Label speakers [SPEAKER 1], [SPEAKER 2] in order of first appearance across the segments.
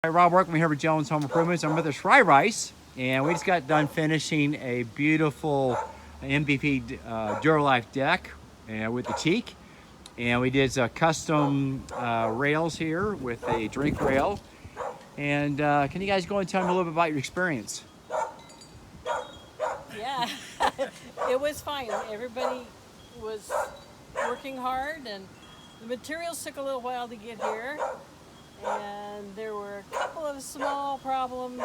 [SPEAKER 1] Hi, Rob Workman here with Jones Home Improvements. I'm with the Shry Rice, and we just got done finishing a beautiful MVP Duralife deck with the teak. And we did custom rails here with a drink rail. And can you guys go and tell me a little bit about your experience?
[SPEAKER 2] Yeah, it was fine. Everybody was working hard, and the materials took a little while to get here. And there were a couple of small problems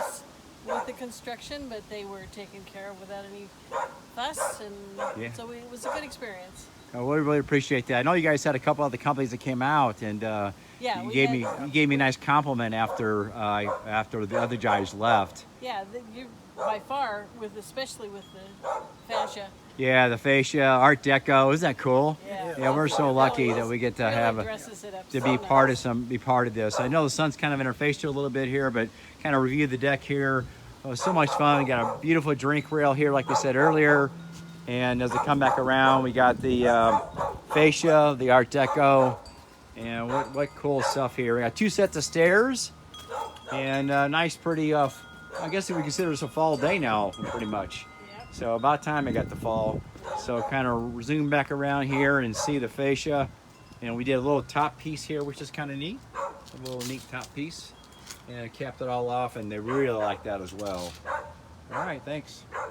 [SPEAKER 2] with the construction, but they were taken care of without any fuss, and
[SPEAKER 1] Yeah.
[SPEAKER 2] so it was a good experience.
[SPEAKER 1] We really appreciate that. I know you guys had a couple other companies that came out, and
[SPEAKER 2] Yeah,
[SPEAKER 1] you
[SPEAKER 2] we
[SPEAKER 1] gave
[SPEAKER 2] had,
[SPEAKER 1] me a nice compliment after the other guys left.
[SPEAKER 2] yeah, you by far especially with the fascia.
[SPEAKER 1] Yeah, the fascia, Art Deco, isn't that cool?
[SPEAKER 2] Yeah,
[SPEAKER 1] We're so lucky that we get to
[SPEAKER 2] really
[SPEAKER 1] have
[SPEAKER 2] dresses it up
[SPEAKER 1] to
[SPEAKER 2] so
[SPEAKER 1] be
[SPEAKER 2] nice.
[SPEAKER 1] part of this. I know the sun's kind of in our face too a little bit here, but kind of review the deck here. It was so much fun. We got a beautiful drink rail here, like we said earlier. And as we come back around, we got the fascia, the Art Deco, and what cool stuff here. We got two sets of stairs, and nice, pretty. I guess we consider this a fall day now, pretty much.
[SPEAKER 2] Yep.
[SPEAKER 1] So about time I got the fall. So kind of zoom back around here and see the fascia. And we did a little top piece here, which is kind of neat. A little neat top piece. And it capped it all off, and they really like that as well. All right, thanks.